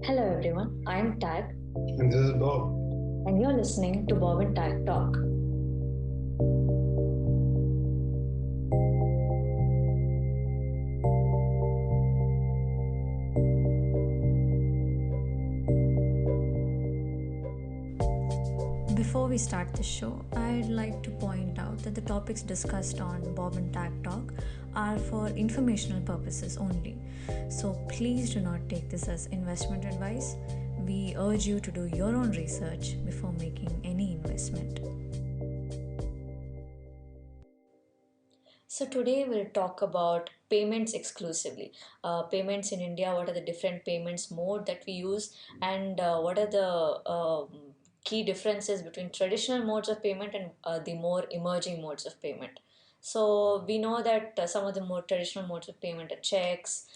Hello everyone, I'm Tag And this is Bob. and you're listening to Bob and Tag Talk. Before we start the show, I'd like to point out that the topics discussed on Bob and Tag Talk are for informational purposes only. So please do not take this as investment advice. We urge you to do your own research before making any investment. So today we'll talk about payments exclusively. Payments in India, what are the different payments mode that we use, and what are the key differences between traditional modes of payment and the more emerging modes of payment. So we know that some of the more traditional modes of payment are checks.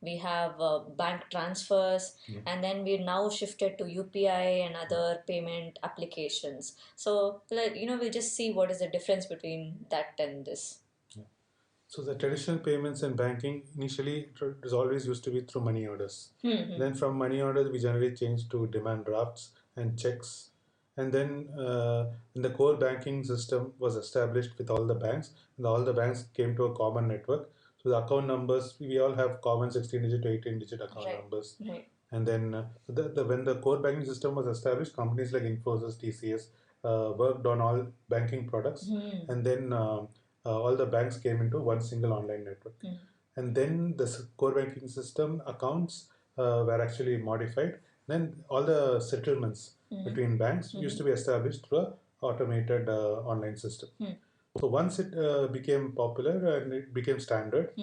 We have bank transfers, and then we now shifted to UPI and other payment applications. So we'll just see what is the difference between that and this. So the traditional payments in banking initially it was always used to be through money orders. Then from money orders we generally changed to demand drafts and checks. And then when the core banking system was established with all the banks, and all the banks came to a common network. So the account numbers, we all have common 16-digit to 18-digit account numbers. Right. And then when the core banking system was established, companies like Infosys, TCS worked on all banking products. And then all the banks came into one single online network. And then the core banking system accounts were actually modified. Then all the settlements between banks used to be established through a automated online system. So once it became popular and it became standard,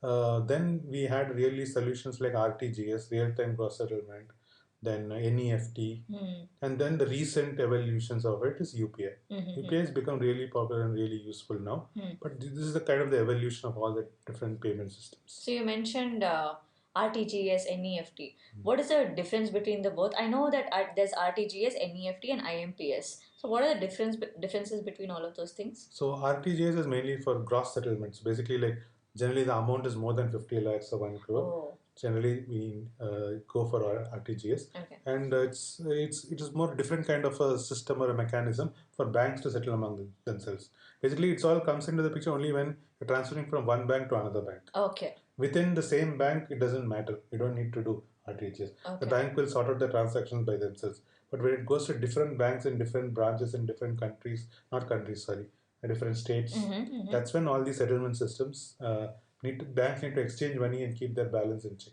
then we had really solutions like RTGS, real-time gross settlement, then NEFT, and then the recent evolutions of it is UPI. UPI has become really popular and really useful now, but this is the kind of the evolution of all the different payment systems. So you mentioned RTGS, NEFT. What is the difference between the both? I know that there's RTGS, NEFT, and IMPS. So what are the differences between all of those things? So RTGS is mainly for gross settlements. Basically, like generally the amount is more than 50 lakhs or 1 crore. Oh. Generally, we go for our RTGS, and it is more different kind of a system or a mechanism for banks to settle among themselves. Basically, it all comes into the picture only when you're transferring from one bank to another bank. Okay. Within the same bank, it doesn't matter. You don't need to do RTGS. The bank will sort out the transactions by themselves. But when it goes to different banks in different branches in different countries, not countries, sorry, different states, that's when all these settlement systems banks need to exchange money and keep their balance in check.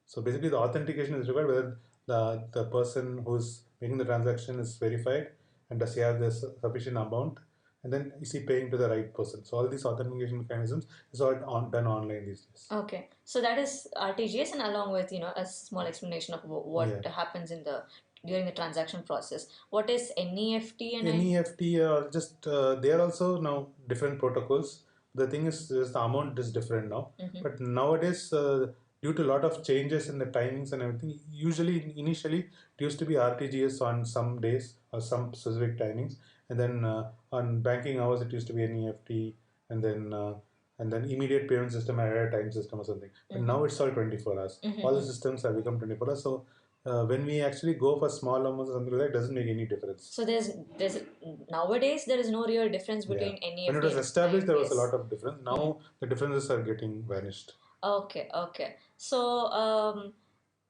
So basically, the authentication is required whether the person who's making the transaction is verified and does he have the sufficient amount, and then is he paying to the right person. So all these authentication mechanisms is all done online these days. Okay, so that is RTGS, and along with a small explanation of what happens during the transaction process. What is NEFT and NEFT are just they are also now different protocols. The thing is the amount is different now, but nowadays due to a lot of changes in the timings and everything, usually initially it used to be RTGS on some days or some specific timings, and then on banking hours it used to be NEFT, and then immediate payment system at a time system or something. But now it's all 24 hours. All the systems have become 24 hours. So when we actually go for small amounts or something like that, it doesn't make any difference. So there's nowadays there is no real difference between NEFT. When it was established, there was a lot of difference. Now the differences are getting vanished. Okay. So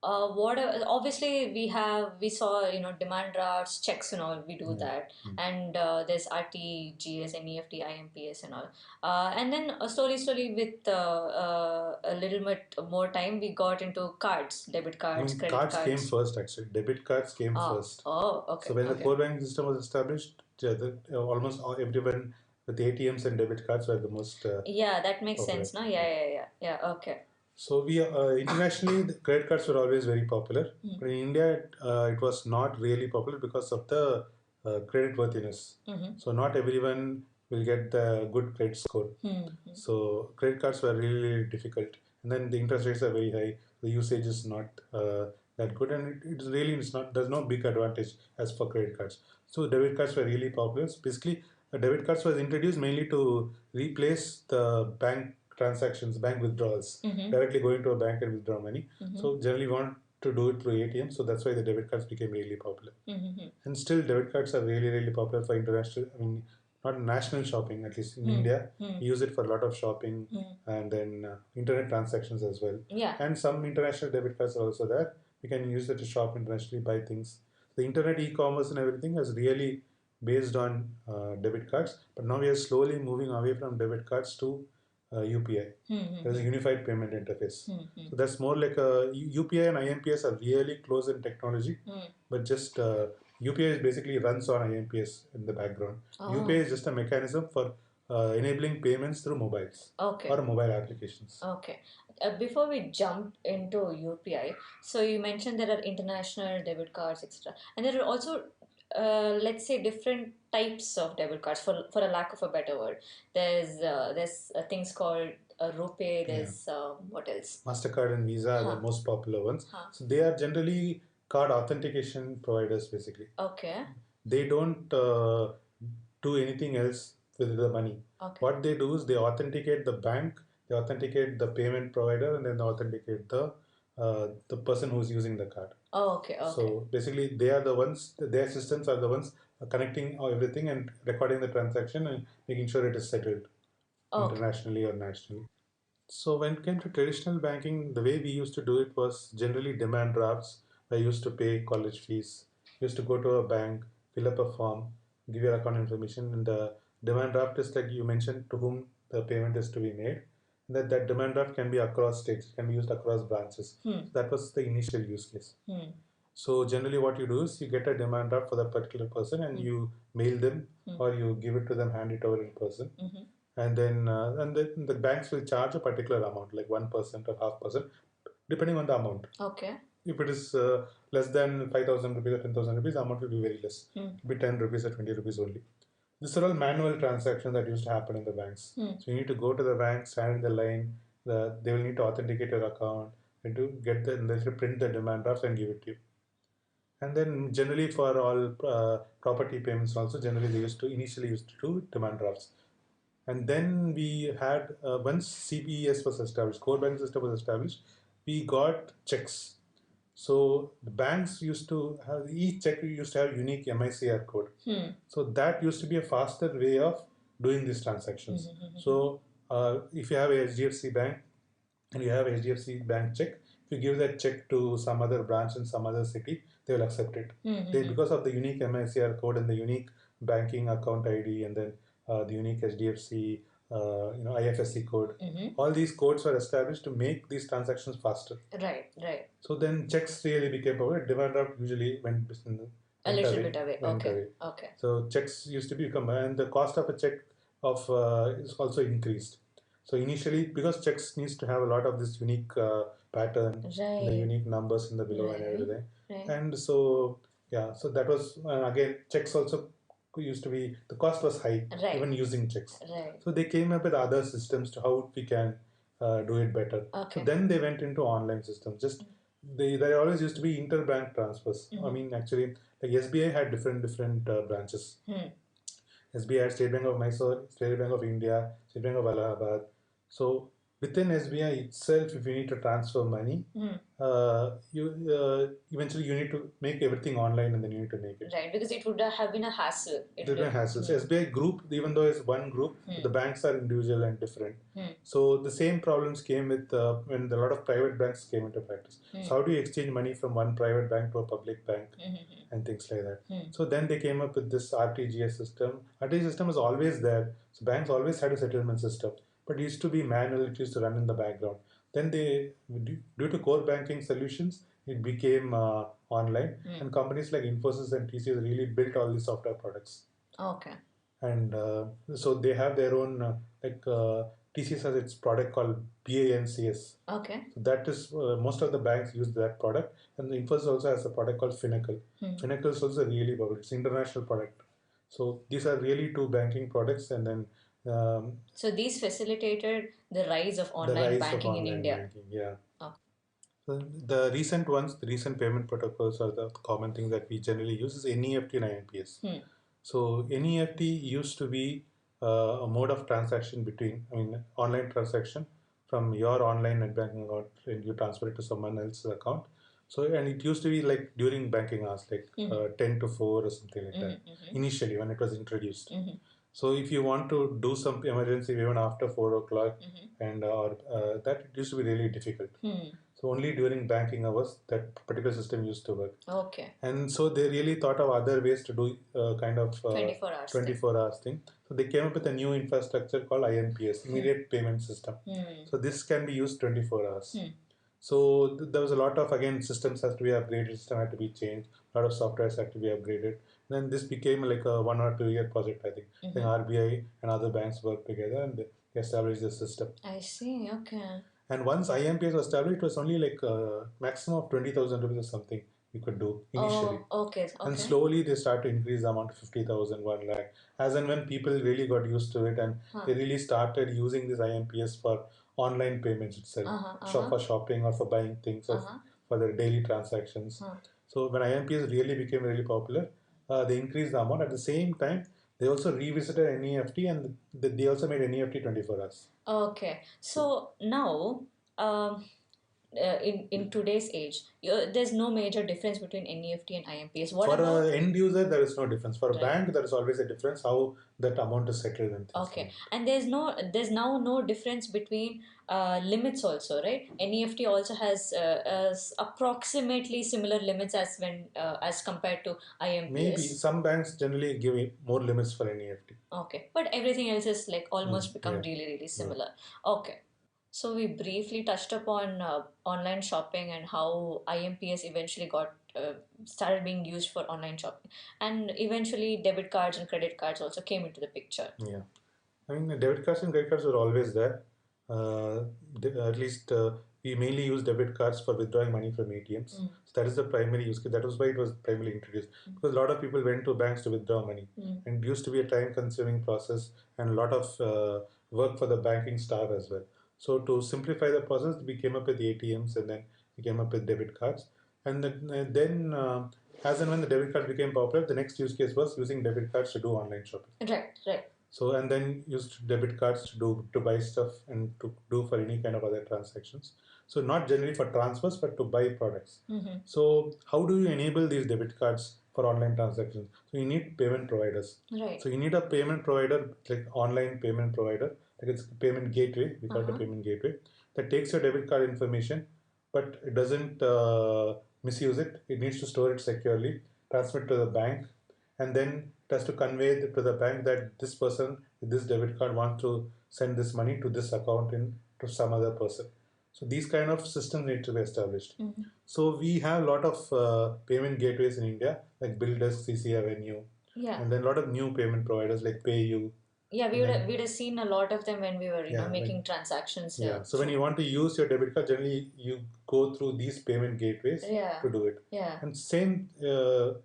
what obviously we saw demand drafts, checks and all, we do that, and there's RTGS, NEFT, IMPS and all, and then slowly with a little bit more time we got into cards, debit cards, credit cards. Cards came first actually. Debit cards came first. Oh, okay. So when the core banking system was established, almost everyone with ATMs and debit cards were the most yeah, that makes popular. Sense, no? Yeah, okay. So we internationally the credit cards were always very popular, but in India it was not really popular because of the credit worthiness. So not everyone will get the good credit score. So credit cards were really difficult, and then the interest rates are very high. The usage is not that good, and it's really not. There's no big advantage as for credit cards. So debit cards were really popular. So basically, debit cards was introduced mainly to replace the bank transactions, bank withdrawals, directly going to a bank and withdraw money. So generally, we want to do it through ATM. So that's why the debit cards became really popular. And still, debit cards are really, really popular for international, I mean, not national shopping, at least in India. We use it for a lot of shopping and then internet transactions as well. Yeah. And some international debit cards are also there. We can use it to shop internationally, buy things. The internet e-commerce and everything is really based on debit cards, but now we are slowly moving away from debit cards to UPI. There's a unified payment interface. So that's more like a UPI and IMPS are really close in technology, but just UPI basically runs on IMPS in the background. UPI is just a mechanism for enabling payments through mobiles or mobile applications. Okay. Before we jump into UPI, so you mentioned there are international debit cards, etc., and there are also let's say different types of debit cards for a lack of a better word. There's things called rupee. There's what else? Mastercard and Visa are the most popular ones. So they are generally card authentication providers basically. Okay. They don't do anything else with the money. What they do is they authenticate the bank, they authenticate the payment provider, and then they authenticate the person who's using the card. Okay. So basically, they are the ones. Their systems are the ones connecting everything and recording the transaction and making sure it is settled internationally or nationally. So when it came to traditional banking, the way we used to do it was generally demand drafts. I used to pay college fees. Used to go to a bank, fill up a form, give your account information, and the demand draft is like you mentioned to whom the payment is to be made. That demand draft can be across states, it can be used across branches. So that was the initial use case. So generally, what you do is you get a demand draft for that particular person, and you mail them, or you give it to them, hand it over in person. And then the banks will charge a particular amount, like 1% or 0.5%, depending on the amount. Okay. If it is less than 5,000 rupees or 10,000 rupees, the amount will be very less. It will be 10 rupees or 20 rupees only. These are all manual transactions that used to happen in the banks. So you need to go to the bank, stand in the line. They will need to authenticate your account and to get they should print the demand drafts and give it to you. And then generally for all property payments also, generally they initially used to do demand drafts. And then we had, once CBES was established, core banking system was established, we got checks. So the banks used to have, each check used to have unique MICR code. So that used to be a faster way of doing these transactions. So if you have a HDFC bank and you have HDFC bank check, if you give that check to some other branch in some other city, they will accept it. Because of the unique MICR code and the unique banking account ID and then the unique HDFC IFSC code. All these codes were established to make these transactions faster. Right. So then checks really became popular. Demand draft usually went a little bit away. Okay. So checks used to become, and the cost of a check is also increased. So initially, because checks needs to have a lot of this unique pattern, and the unique numbers in the below and everything, and so so that was again checks also used to be, the cost was high even using checks. So they came up with other systems to how we can do it better. So then they went into online systems. Just there always used to be interbank transfers. I mean, actually, like SBI had different branches. SBI had State Bank of Mysore, State Bank of India, State Bank of Allahabad. So within SBI itself, if you need to transfer money, you eventually you need to make everything online and then you need to make it. Right, because it would have been a hassle. It would be a hassle. So SBI group, even though it's one group, the banks are individual and different. So the same problems came with when a lot of private banks came into practice. So how do you exchange money from one private bank to a public bank and things like that? So then they came up with this RTGS system. RTGS system is always there. So banks always had a settlement system, but it used to be manual. It used to run in the background. Then due to core banking solutions, it became online, and companies like Infosys and TCS really built all these software products. Okay. And so they have their own TCS has its product called BANCS. Okay. So that is most of the banks use that product, and the Infosys also has a product called Finacle. Finacle is also really popular. It's an international product. So these are really two banking products, and then so these facilitated the rise of online banking in India. Banking, yeah. So the recent ones, the recent payment protocols are the common thing that we generally use is NEFT and IMPS. So NEFT used to be a mode of transaction online transaction from your online net banking account and you transfer it to someone else's account. So, and it used to be like during banking hours, like 10 to 4 or something like that, initially when it was introduced. So if you want to do some emergency even after 4 o'clock, and or that it used to be really difficult. So only during banking hours that particular system used to work. Okay. And so they really thought of other ways to do kind of 24 hours 24 hours thing. So they came up with a new infrastructure called IMPS, Immediate Payment System. So this can be used 24 hours. So there was a lot of, again, systems has to be upgraded, system had to be changed, a lot of softwares had to be upgraded. Then this became like a 1 or 2 year project, I think. Then RBI and other banks worked together and they established the system. I see, okay. And once IMPS was established, it was only like a maximum of 20,000 rupees or something you could do initially. Oh, okay. And slowly they start to increase the amount to 50,000, 1 lakh. As and when people really got used to it and they really started using this IMPS for online payments itself, for shopping or for buying things or for their daily transactions. So when IMPS really became really popular, they increased the amount. At the same time, they also revisited NEFT and they also made NEFT 24 hours. Okay. So now, in today's age, there's no major difference between NEFT and IMPS. What For about an end user, there is no difference. For a bank, there is always a difference how that amount is settled and things. Okay, and there's now no difference between limits also, right? NEFT also has approximately similar limits as as compared to IMPS. Maybe some banks generally give more limits for NEFT. Okay, but everything else is like almost become really similar. Okay. So we briefly touched upon online shopping and how IMPS eventually started being used for online shopping, and eventually debit cards and credit cards also came into the picture. Yeah, I mean the debit cards and credit cards were always there. At least we mainly use debit cards for withdrawing money from ATMs. So that is the primary use case. That was why it was primarily introduced, because a lot of people went to banks to withdraw money, and it used to be a time-consuming process and a lot of work for the banking staff as well. So to simplify the process, we came up with ATMs and then we came up with debit cards. And then as and when the debit card became popular, the next use case was using debit cards to do online shopping. Right. So and then used debit cards to buy stuff and to do for any kind of other transactions. So not generally for transfers, but to buy products. So how do you enable these debit cards for online transactions? So you need payment providers. Right. So you need a payment provider, like online payment provider, like it's a payment gateway. We call it a payment gateway that takes your debit card information, but it doesn't misuse it. It needs to store it securely, transmit to the bank, and then it has to convey to the bank that this person with this debit card wants to send this money to this account to some other person. So these kind of systems need to be established. So we have a lot of payment gateways in India, like BillDesk, CC Avenue, and then a lot of new payment providers like PayU. Yeah, we'd have seen a lot of them when we were making transactions. So when you want to use your debit card, generally you go through these payment gateways to do it. Yeah. And same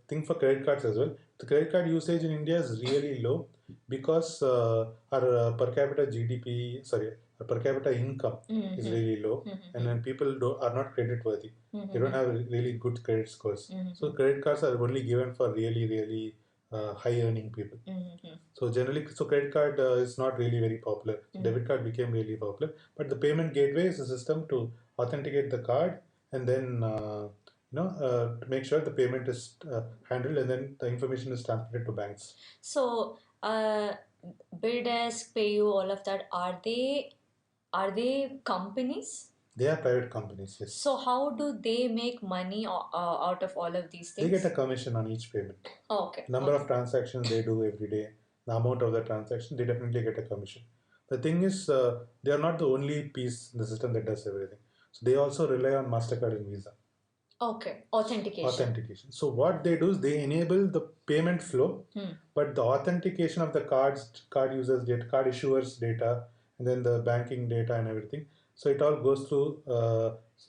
thing for credit cards as well. The credit card usage in India is really low because our per capita GDP, our per capita income is really low, and then people are not credit worthy. They don't have really good credit scores. So credit cards are only given for really high earning people. So generally, credit card is not really very popular. Debit card became really popular, but the payment gateway is a system to authenticate the card and then to make sure the payment is handled and then the information is transmitted to banks. So BillDesk, PayU, all of that, are they companies? They are private companies, yes. So how do they make money out of all of these things? They get a commission on each payment. Oh, okay. Number of transactions they do every day, the amount of the transaction, they definitely get a commission. The thing is, they are not the only piece in the system that does everything. So they also rely on MasterCard and Visa. Okay, authentication. So what they do is they enable the payment flow, but the authentication of the card users data, card issuers data, and then the banking data and everything. So it all goes through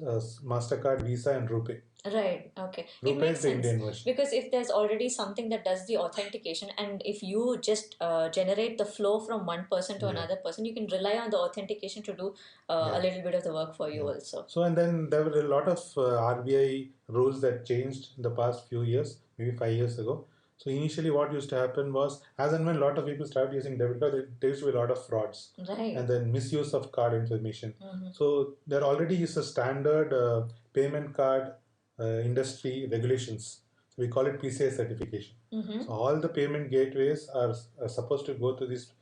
MasterCard, Visa, and RuPay. Right. Okay. RuPay It makes is the sense Indian version. because if there's already something that does the authentication, and if you just generate the flow from one person to another person, you can rely on the authentication to do a little bit of the work for you also. So and then there were a lot of RBI rules that changed in the past few years, maybe 5 years ago. So initially what used to happen was, as and when a lot of people started using debit card, there used to be a lot of frauds. Right. And then misuse of card information. So there already is a standard payment card industry regulations. So we call it PCI certification. So all the payment gateways are supposed to go through this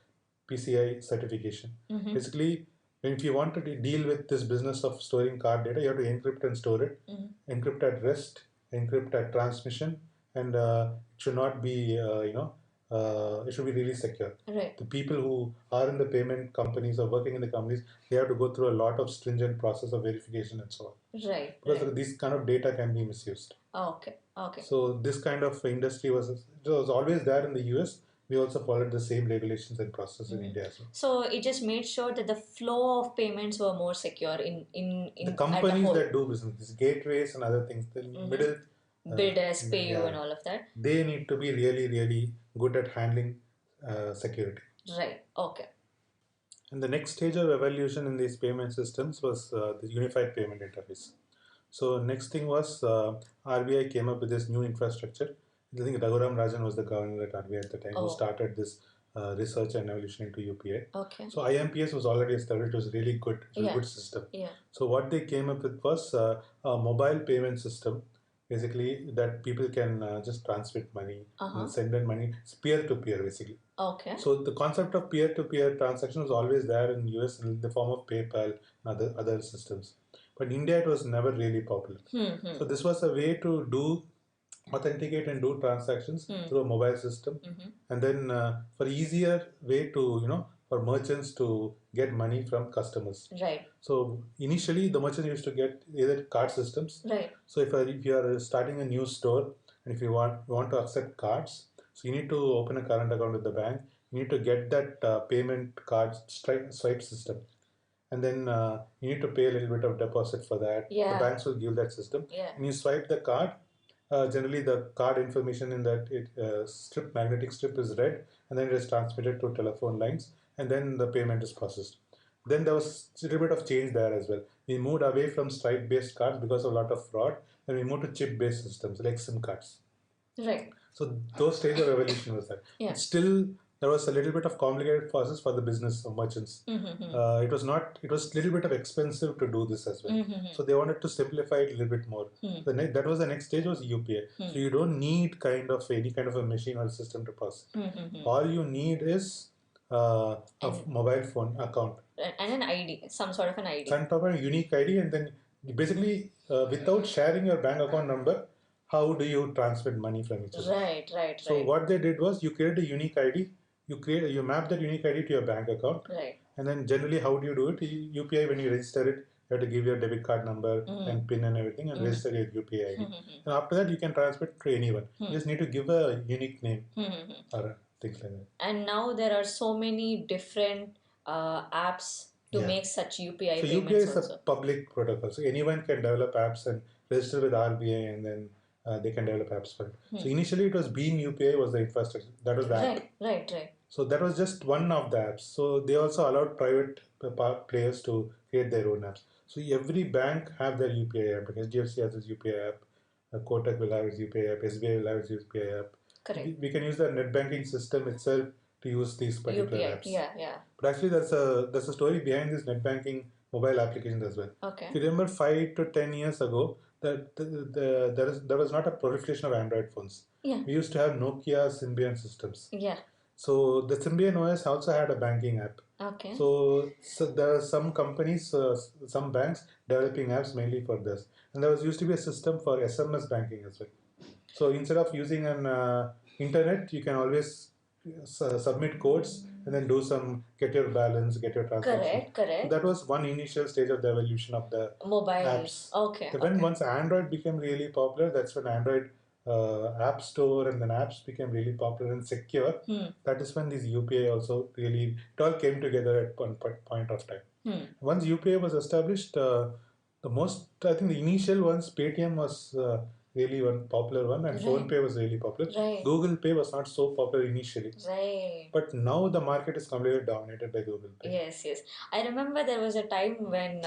PCI certification. Basically, if you want to deal with this business of storing card data, you have to encrypt and store it, encrypt at rest, encrypt at transmission, and it should not be, it should be really secure. Right. The people who are in the payment companies or working in the companies, they have to go through a lot of stringent process of verification and so on. Right. Because right. this kind of data can be misused. Okay. Okay. So this kind of industry was always there in the US. We also followed the same regulations and process in India as well. So it just made sure that the flow of payments were more secure in the companies that do business, gateways and other things, the middle builders, PayU and all of that. They need to be really, really good at handling security. Right. Okay. And the next stage of evolution in these payment systems was the unified payment interface. So next thing was RBI came up with this new infrastructure. I think Raghuram Rajan was the governor at RBI at the time who started this research and evolution into UPI. Okay. So IMPS was already established. It was really good. It was a good system. Yeah. So what they came up with was a mobile payment system, basically that people can just transmit money, and send in money. It's peer-to-peer basically. Okay. So the concept of peer-to-peer transaction was always there in US in the form of PayPal and other systems. But in India, it was never really popular. So this was a way to authenticate and do transactions through a mobile system, and then for easier way to for merchants to get money from customers. Right. So initially, the merchants used to get either card systems. Right. So if you are starting a new store and if you want to accept cards, so you need to open a current account with the bank. You need to get that payment card swipe system. And then you need to pay a little bit of deposit for that. Yeah. The banks will give that system. Yeah. And you swipe the card. Generally, the card information in that magnetic strip is read, and then it is transmitted to telephone lines, and then the payment is processed. Then there was a little bit of change there as well. We moved away from stripe-based cards because of a lot of fraud, and we moved to chip-based systems like SIM cards. Right. So those stages of evolution was there. Yeah. But still, there was a little bit of complicated process for the business of merchants. It was a little bit of expensive to do this as well. So they wanted to simplify it a little bit more. That was the next stage was UPI. So you don't need any kind of a machine or a system to process. All you need is a mobile phone account. And an ID, some sort of an ID. Some sort of a unique ID, and then basically without sharing your bank account number, how do you transmit money from each other? Right. So what they did was you create a unique ID. You map that unique ID to your bank account. Right. And then generally, how do you do it? UPI, when you register it, you have to give your debit card number and PIN and everything and register your UPI ID. And after that, you can transmit to anyone. You just need to give a unique name or things like that. And now there are so many different apps to make such UPI payments. So UPI is a public protocol. So anyone can develop apps and register with RBI, and then they can develop apps for it. So initially, it was Beam UPI was the infrastructure. That was the app. Right. So that was just one of the apps. So they also allowed private players to create their own apps. So every bank have their UPI app. HDFC has its UPI app. Kotak will have its UPI app. SBI will have its UPI app. Correct. We can use the net banking system itself to use these particular UPI. apps. Yeah. But actually, there's a story behind this net banking mobile applications as well. Okay. If you remember 5 to 10 years ago, there was not a proliferation of Android phones. Yeah. We used to have Nokia Symbian systems. Yeah. So the Symbian OS also had a banking app. Okay. So there are some companies, some banks developing apps mainly for this. And there used to be a system for SMS banking as well. So instead of using an internet, you can always submit codes and then get your balance, get your transaction. Correct. So that was one initial stage of the evolution of the mobile apps. Okay. Then once Android became really popular, that's when Android App Store and then apps became really popular and secure. That is when these UPI also it all came together at one point of time. Once UPI was established, I think the initial ones, Paytm was really one popular one, and Phone Pay was really popular. Google Pay was not so popular initially. But now the market is completely dominated by Google Pay. Yes, yes. I remember there was a time when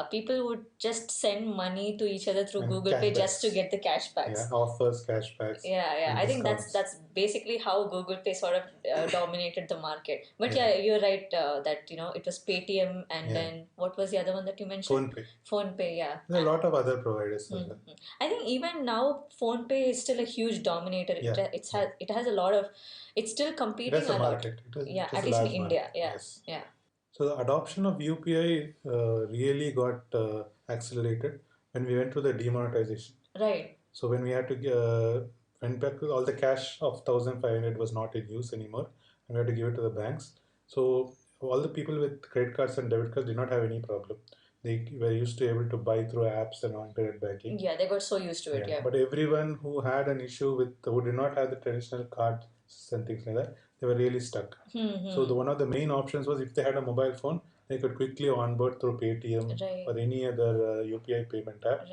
people would just send money to each other through And Google Pay just to cashbacks. get the cashbacks. Yeah, offers, cashbacks. Yeah. and I think discounts. that's basically how Google Pay sort of dominated the market. But yeah, you're right that it was Paytm, and then what was the other one that you mentioned? Phone Pay. Phone Pay, yeah. There are a lot of other providers as well. I think even now Phone Pay is still a huge dominator. It has a lot of. It's still competing It has a lot. market. Yeah, it has at a least in large India. market. Yeah, Yes. yeah. So the adoption of UPI really got accelerated when we went through the demonetization. Right. So when we had to went back, all the cash of 1,500 was not in use anymore, and we had to give it to the banks. So all the people with credit cards and debit cards did not have any problem. They were used to able to buy through apps and internet banking. Yeah, they got so used to it. Yeah. But everyone who had an issue with who did not have the traditional cards and things like that, they were really stuck. So one of the main options was if they had a mobile phone, they could quickly onboard through Paytm or any other UPI payment app.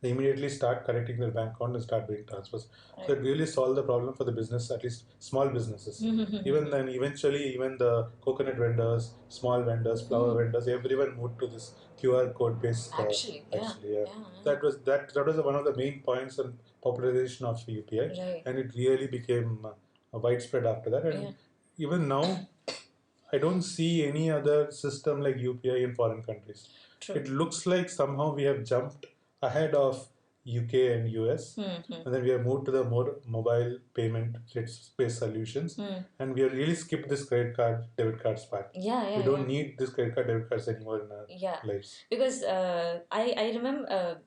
They immediately start connecting their bank account and start doing transfers. So it really solved the problem for the business, at least small businesses. Even then, eventually, even the coconut vendors, small vendors, flower vendors, everyone moved to this QR code based. Actually, yeah. That was one of the main points in popularization of UPI, and it really became widespread after that. And even now, I don't see any other system like UPI in foreign countries. True. It looks like somehow we have jumped ahead of UK and US, and then we have moved to the more mobile payment based solutions, and we have really skipped this credit card, debit cards part. We don't need this credit card, debit cards anymore in our lives. Because I remember.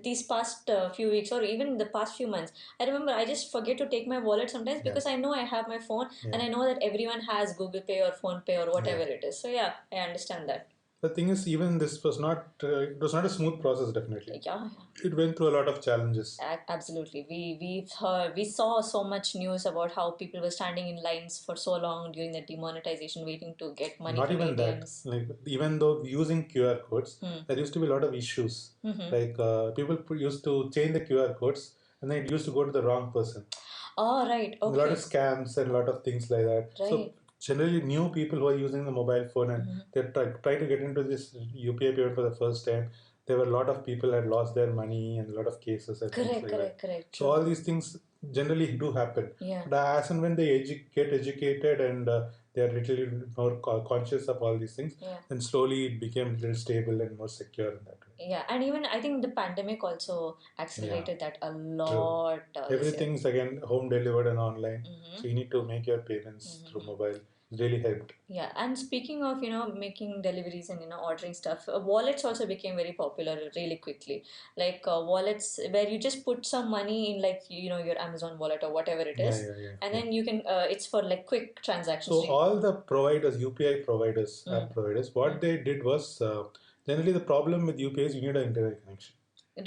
These past few weeks or even the past few months, I remember I just forget to take my wallet sometimes because I know I have my phone and I know that everyone has Google Pay or Phone Pay or whatever it is. So yeah, I understand that. The thing is, even this was not it was not a smooth process. Definitely, it went through a lot of challenges. Absolutely, we saw so much news about how people were standing in lines for so long during the demonetization, waiting to get money. Not from even ATMs. that. Like even though using QR codes, there used to be a lot of issues. Like people used to change the QR codes, and then it used to go to the wrong person. Oh right, okay. A lot of scams and a lot of things like that. Right. So generally, new people who are using the mobile phone and they're trying to get into this UPI payment for the first time, there were a lot of people had lost their money and a lot of cases and things like that. Correct. So all these things generally do happen. But as and when they get educated and they are little more conscious of all these things, then slowly it became a little stable and more secure in that way. Yeah, and even I think the pandemic also accelerated that a lot. Everything's again home delivered and online, so you need to make your payments through mobile. It really helped. Yeah, and speaking of making deliveries and ordering stuff, wallets also became very popular really quickly. Like wallets where you just put some money in, like your Amazon wallet or whatever it is, and then you can it's for like quick transactions. So all the providers, UPI providers, app providers, what they did was generally the problem with UPI is you need an internet connection.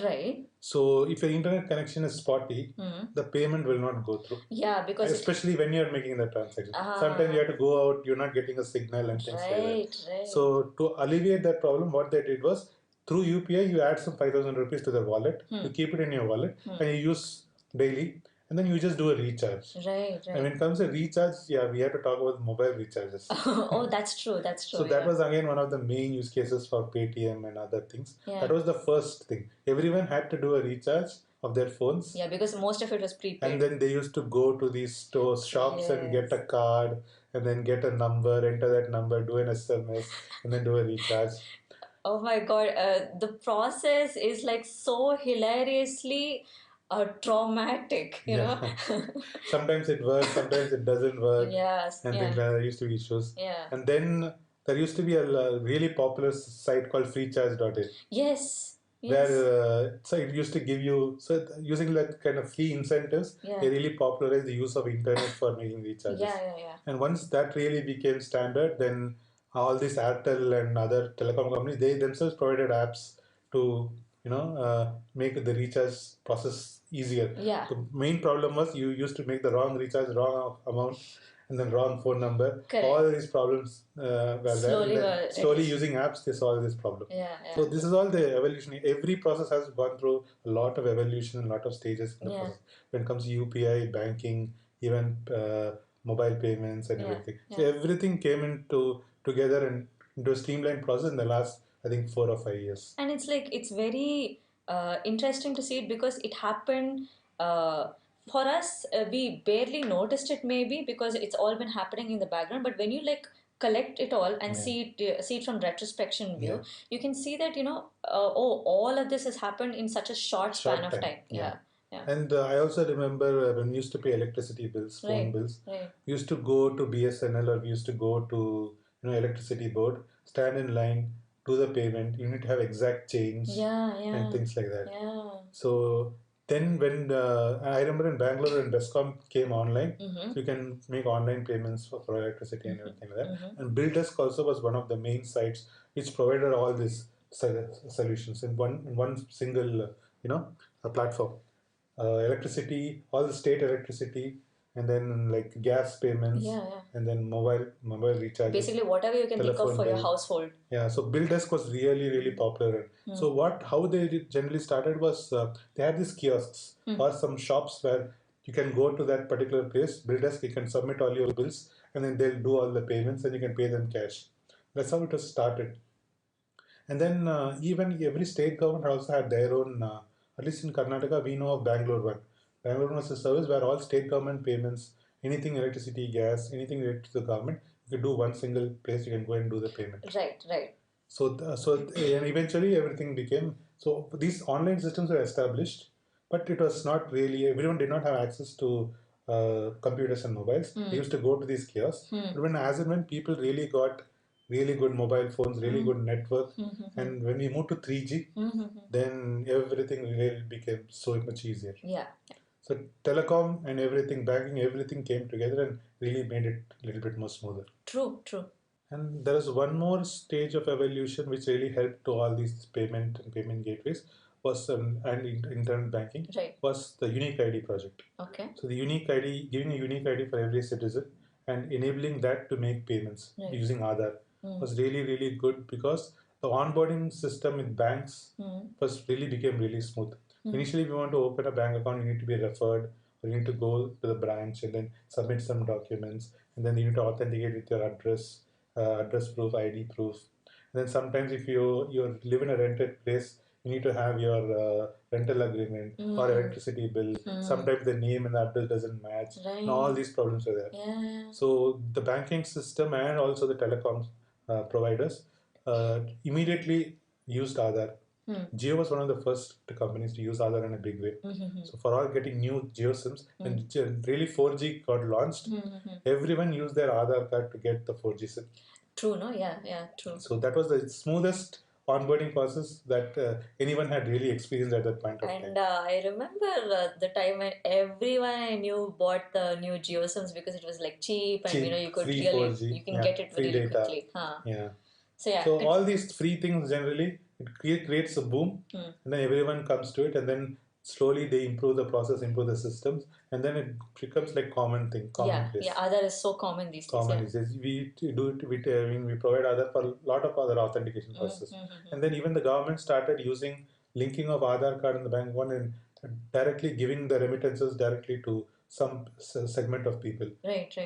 Right. So if your internet connection is spotty, the payment will not go through. Yeah, because especially when you're making the transaction. Sometimes you have to go out, you're not getting a signal and things like that. Right. So to alleviate that problem, what they did was through UPI, you add some 5,000 rupees to the wallet, you keep it in your wallet, and you use daily. And then you just do a recharge. Right. And when it comes to recharge, we have to talk about mobile recharges. Oh, that's true. So that was again one of the main use cases for Paytm and other things. That was the first thing. Everyone had to do a recharge of their phones. Yeah, because most of it was prepaid. And then they used to go to these shops and get a card and then get a number, enter that number, do an SMS, and then do a recharge. Oh my god, the process is like so hilariously traumatic, you know. Sometimes it works, sometimes it doesn't work. Yes. And then there used to be issues. And then there used to be a really popular site called freecharge.in. Yes. Where so it used to give you, so using like kind of free incentives, they really popularized the use of internet for making recharges. And once that really became standard, then all these Airtel and other telecom companies, they themselves provided apps to make the recharge process easier. The main problem was you used to make the wrong recharge, wrong amount, and then wrong phone number. Correct. All these problems were there. Slowly And then were slowly reduced. using apps, they solve this problem. Yeah, yeah. So this is all the evolution. Every process has gone through a lot of evolution, a lot of stages in the Yeah. process. When it comes to UPI, banking, even mobile payments and Yeah, everything. So yeah. everything came into together and into a streamlined process in the last, I think, 4 or 5 years. And it's like it's very interesting to see it because it happened for us. We barely noticed it maybe because it's all been happening in the background. But when you like collect it all and see it from retrospection view, you can see that oh, all of this has happened in such a short span of time. Yeah. Yeah. And I also remember when we used to pay electricity bills, phone bills, we used to go to BSNL or we used to go to electricity board, stand in line, do the payment. You need to have exact change and things like that. So then when I remember in Bangalore when Bescom came online, so you can make online payments for electricity and everything like that. And BillDesk also was one of the main sites which provided all these solutions in one single platform. Electricity, all the state electricity, and then like gas payments, and then mobile recharges. Basically, whatever you can think of for your household. Yeah, so BillDesk was really popular. So how they generally started was they had these kiosks or some shops where you can go to that particular place, BillDesk, you can submit all your bills, and then they'll do all the payments, and you can pay them cash. That's how it was started. And then even every state government also had their own, at least in Karnataka, we know of Bangalore one. Bangalore one was a service where all state government payments, anything electricity, gas, anything related to the government, you could do one single place, you can go and do the payment. Right. So and eventually everything became, so these online systems were established, but it was not really, everyone did not have access to computers and mobiles. They used to go to these kiosks. But as and when people really got really good mobile phones, really good network, and when we moved to 3G, then everything really became so much easier. Yeah. So telecom and everything, banking, everything came together and really made it a little bit more smoother. True. And there is one more stage of evolution which really helped to all these payment and payment gateways was and internet banking was the unique ID project. Okay. So the unique ID, giving a unique ID for every citizen and enabling that to make payments using Aadhaar was really good because the onboarding system in banks really became really smooth. Initially, if you want to open a bank account, you need to be referred, or you need to go to the branch and then submit some documents, and then you need to authenticate with your address proof, ID proof. And then sometimes if you live in a rented place, you need to have your rental agreement or electricity bill. Sometimes the name and the address doesn't match. And all these problems are there. So the banking system and also the telecom providers immediately used Aadhaar. Jio was one of the first companies to use Aadhaar in a big way. So for all getting new Jio SIMs, when really 4G got launched, everyone used their Aadhaar card to get the 4G SIM. True, no? Yeah, true. So that was the smoothest onboarding process that anyone had really experienced at that point of time. And I remember the time when everyone I knew bought the new Jio SIMs because it was like cheap and you could free really 4G, you can get it free really data. quickly. Yeah. So all these free things generally it creates a boom, and then everyone comes to it, and then slowly they improve the process, improve the systems, and then it becomes like commonplace. Aadhaar is so common these days. We do it. We provide Aadhaar for a lot of other authentication processes, and then even the government started using linking of Aadhaar card in the bank one and directly giving the remittances directly to some segment of people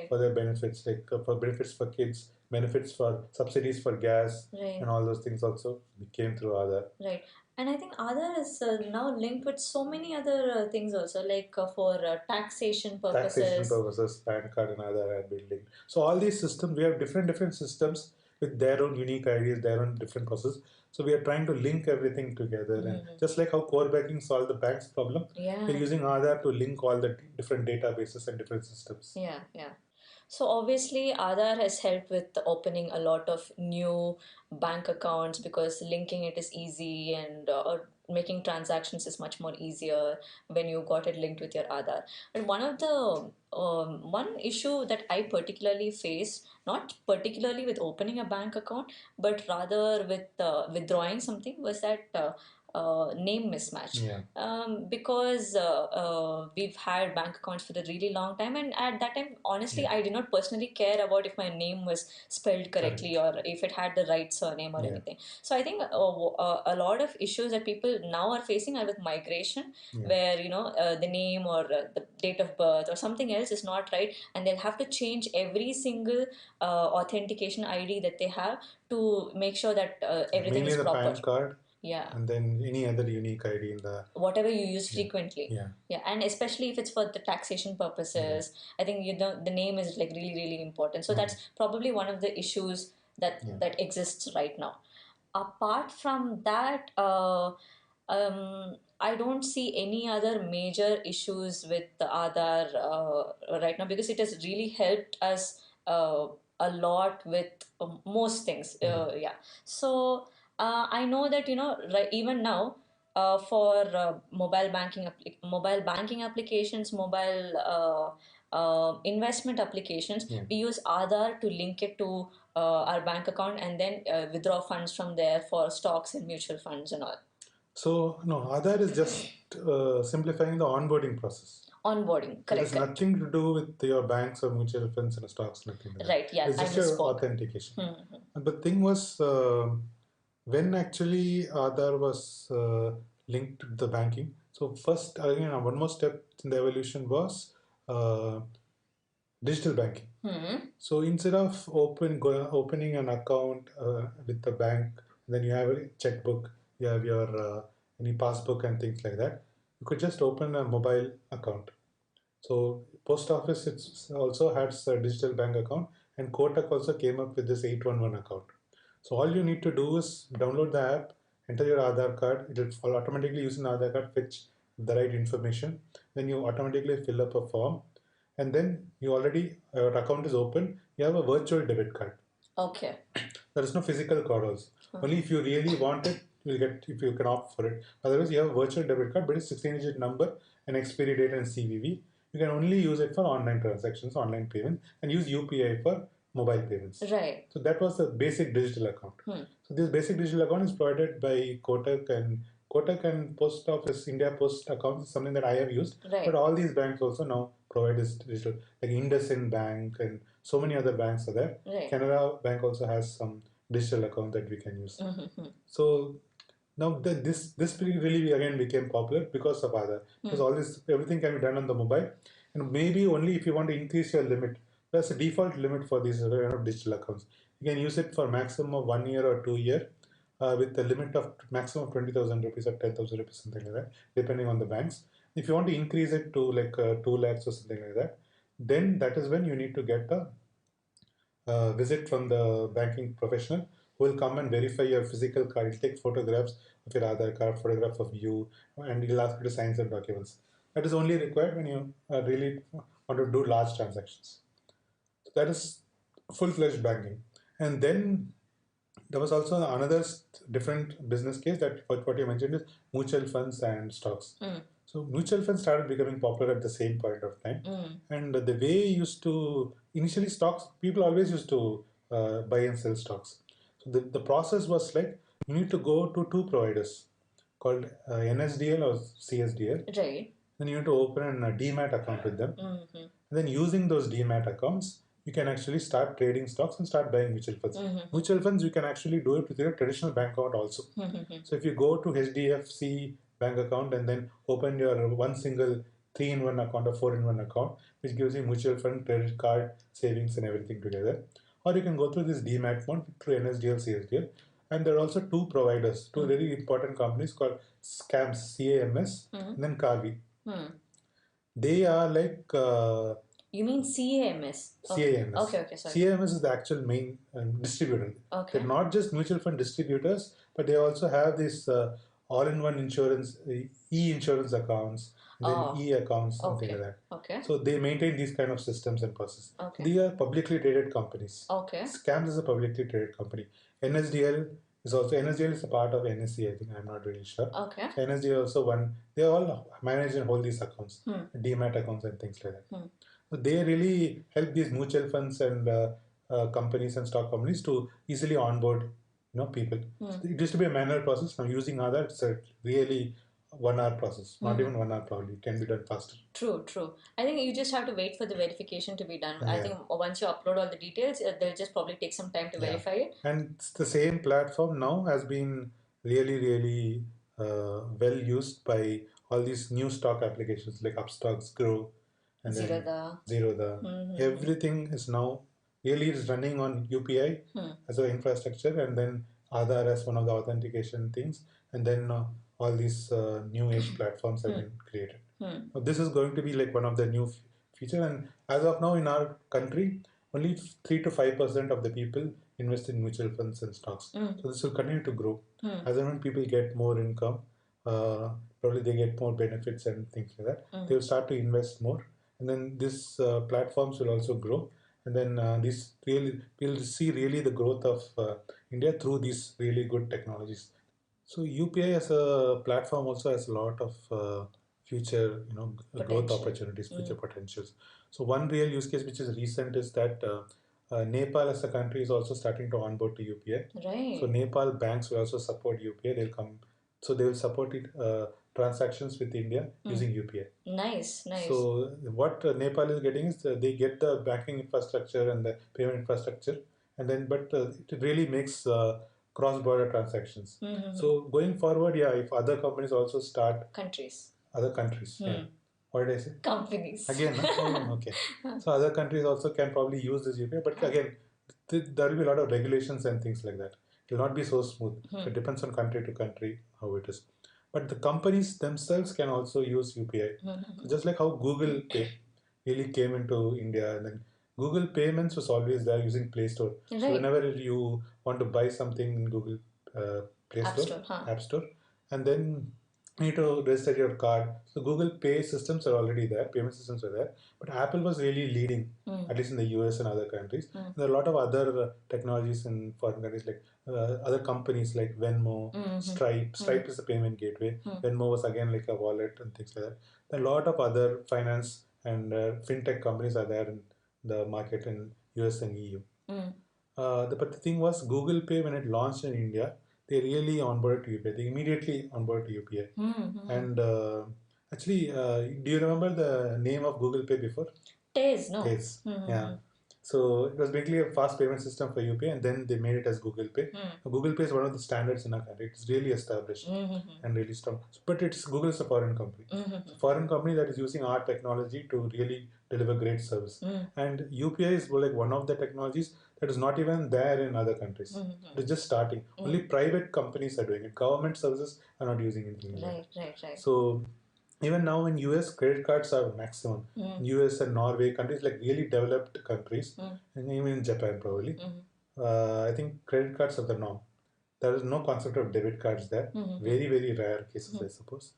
for their benefits, like for benefits for kids, benefits for subsidies for gas, and all those things also came through Aadhaar. Right. And I think Aadhaar is now linked with so many other things also, like for taxation purposes. PAN card and Aadhaar are being linked. So all these systems, we have different systems with their own unique ideas, their own different processes. So we are trying to link everything together. And just like how core banking solved the bank's problem, we're using Aadhaar to link all the different databases and different systems. Yeah. So obviously Aadhaar has helped with opening a lot of new bank accounts because linking it is easy and making transactions is much more easier when you got it linked with your Aadhaar. And one of the one issue that I particularly faced, not particularly with opening a bank account, but rather with withdrawing something, was that name mismatch. Yeah. Because we've had bank accounts for a really long time, and at that time, honestly, Yeah. I did not personally care about if my name was spelled correctly or if it had the right surname or Yeah. anything. So I think a lot of issues that people now are facing are with migration, Yeah. where the name or the date of birth or something else is not right, and they'll have to change every single authentication ID that they have to make sure that everything Mainly is the proper. PAN card. Yeah. And then any other unique ID in the Whatever you use frequently. Yeah. Yeah, and especially if it's for the taxation purposes, I think the name is like really really important. So that's probably one of the issues that exists right now. Apart from that, I don't see any other major issues with the Aadhaar right now, because it has really helped us a lot with most things. Yeah. So I know that right, even now for mobile banking applications, mobile investment applications, we use Aadhaar to link it to our bank account, and then withdraw funds from there for stocks and mutual funds and all. So, no, Aadhaar is just simplifying the onboarding process. Onboarding, It has correct. nothing to do with your banks or mutual funds and stocks, nothing like that. Right, yeah, It's I just your misspoke. authentication. And the thing was, when actually Aadhaar was linked to the banking, so first, again, one more step in the evolution was digital banking. So instead of opening an account with the bank, then you have a checkbook, you have your any passbook and things like that, you could just open a mobile account. So post office also has a digital bank account, and Kotak also came up with this 811 account. So all you need to do is download the app, enter your Aadhaar card. It will automatically use an Aadhaar card, fetch the right information. Then you automatically fill up a form, and then you already your account is open. You have a virtual debit card. Okay. There is no physical card also. Only if you really want it, you'll get if you can opt for it. Otherwise, you have a virtual debit card, but it's 16-digit number, an expiry date, and CVV. You can only use it for online transactions, online payments, and use UPI for mobile payments. Right. So that was the basic digital account. So this basic digital account is provided by Kotak and Post Office India Post accounts is something that I have used. Right. But all these banks also now provide this digital, like IndusInd Bank and so many other banks are there. Right. Canara Bank also has some digital account that we can use. So now this really again became popular because of Aadhaar. Because all this everything can be done on the mobile, and maybe only if you want to increase your limit. There's a default limit for these digital accounts. You can use it for maximum of 1 year or 2 year, with the limit of maximum of 20,000 rupees or 10,000 rupees, something like that, depending on the banks. If you want to increase it to like 2 lakhs or something like that, then that is when you need to get a visit from the banking professional who will come and verify your physical card. He'll take photographs of your Aadhaar card, photograph of you, and he'll ask you to sign some documents. That is only required when you really want to do large transactions. So that is full-fledged banking. And then there was also another different business case that what you mentioned is mutual funds and stocks. So mutual funds started becoming popular at the same point of time. And the way used to, initially stocks, people always used to buy and sell stocks. So the process was like, you need to go to two providers called NSDL or CSDL. Right. Then you need to open a demat account with them. And then using those demat accounts, you can actually start trading stocks and start buying mutual funds. Mutual funds, you can actually do it with your traditional bank account also. So if you go to HDFC bank account and then open your one single 3-in-1 account or 4-in-1 account, which gives you mutual fund, credit card, savings, and everything together. Or you can go through this demat fund through NSDL, CSDL. And there are also two providers, two very important companies called CAMS, CAMS, and then Carvi. They are like You mean CAMS? CAMS. Okay, sorry. CAMS is the actual main distributor. Okay. They're not just mutual fund distributors, but they also have this all-in-one insurance, e-insurance accounts, and then e-accounts, something like that. Okay. So they maintain these kind of systems and processes. Okay. These are publicly traded companies. Okay. CAMS is a publicly traded company. NSDL is also, NSDL is a part of NSE, I think. I'm not really sure. Okay. So NSDL also one. They all manage and hold these accounts, demat accounts and things like that. So they really help these mutual funds and companies and stock companies to easily onboard people. So it used to be a manual process. Now using Aadhaar, it's a really 1 hour process. Not even 1 hour probably. It can be done faster. True. I think you just have to wait for the verification to be done. I Yeah. think once you upload all the details, they'll just probably take some time to verify it. And it's the same platform now has been really well used by all these new stock applications like Upstocks, Grow, and then Zerodha. Everything is now really is running on UPI as an infrastructure, and then Aadhaar as one of the authentication things, and then all these new age platforms have been created. Now, this is going to be like one of the new feature, and as of now in our country, only 3 to 5% of the people invest in mutual funds and stocks. So this will continue to grow as and when people get more income. Probably they get more benefits and things like that. They will start to invest more, and then these platforms will also grow, and then this really we'll see really the growth of India through these really good technologies. So UPI as a platform also has a lot of future, growth opportunities, future potentials. So one real use case which is recent is that Nepal as a country is also starting to onboard to UPI. Right. So Nepal banks will also support UPI. So they will support it transactions with India using UPI. Nice. So what Nepal is getting is they get the banking infrastructure and the payment infrastructure, and then it really makes cross-border transactions. So going forward, if other companies also start other countries, what did I say? Companies. Again, okay. So other countries also can probably use this UPI, but again, there will be a lot of regulations and things like that. It will not be so smooth. So it depends on country to country how it is. But the companies themselves can also use UPI. So just like how Google Pay really came into India, and then Google Payments was always there using Play Store. Right. So whenever you want to buy something in Google Play Store, App Store, and then you need to register your card. So Google Pay systems are already there, payment systems are there, but Apple was really leading, at least in the US and other countries. There are a lot of other technologies in foreign countries, like other companies like Venmo, Stripe. Stripe is a payment gateway. Venmo was again like a wallet and things like that. There are a lot of other finance and fintech companies are there in the market in US and EU. But the thing was, Google Pay, when it launched in India, they really onboarded to UPI. They immediately onboarded to UPI. And actually, do you remember the name of Google Pay before? Tez, no? Tez, yeah. So it was basically a fast payment system for UPI, and then they made it as Google Pay. Google Pay is one of the standards in our country. It's really established and really strong. But Google is a foreign company. It's a foreign company that is using our technology to really deliver great service. And UPI is like one of the technologies that is not even there in other countries. It is just starting. Only private companies are doing it. Government services are not using anything like that. Right. So even now in US, credit cards are maximum. In US and Norway, countries like really developed countries, and even in Japan probably, I think credit cards are the norm. There is no concept of debit cards there. Very rare cases, I suppose.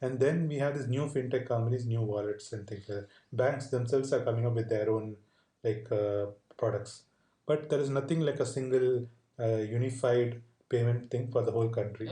And then we have these new fintech companies, new wallets and things like that. Banks themselves are coming up with their own products. But there is nothing like a single unified payment thing for the whole country.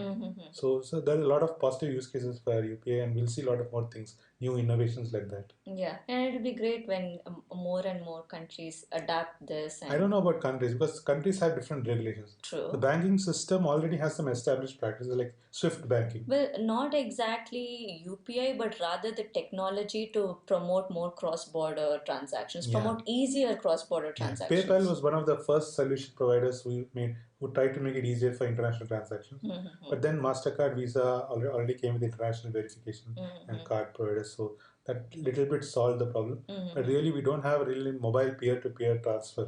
So there are a lot of positive use cases for UPI, and we'll see a lot of more things, new innovations like that. Yeah, and it'll be great when more and more countries adapt this. I don't know about countries because countries have different regulations. True. The banking system already has some established practices like Swift banking. Well, not exactly UPI, but rather the technology to promote more cross-border transactions, promote easier cross-border transactions. PayPal was one of the first solution providers who tried to make it easier for international transactions. But then MasterCard, Visa already came with international verification and card providers. So that little bit solved the problem. But really, we don't have really mobile peer-to-peer transfer.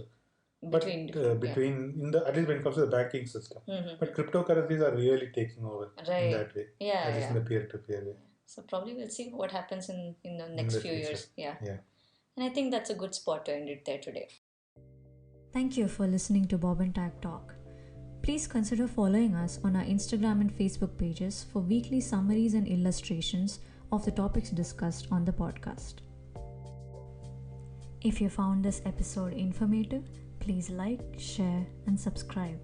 Between at least when it comes to the banking system. But cryptocurrencies are really taking over in that way. At least in the peer-to-peer way. So probably we'll see what happens in the next few years. Yeah. And I think that's a good spot to end it there today. Thank you for listening to Bob and Tag Talk. Please consider following us on our Instagram and Facebook pages for weekly summaries and illustrations of the topics discussed on the podcast. If you found this episode informative, please like, share, and subscribe.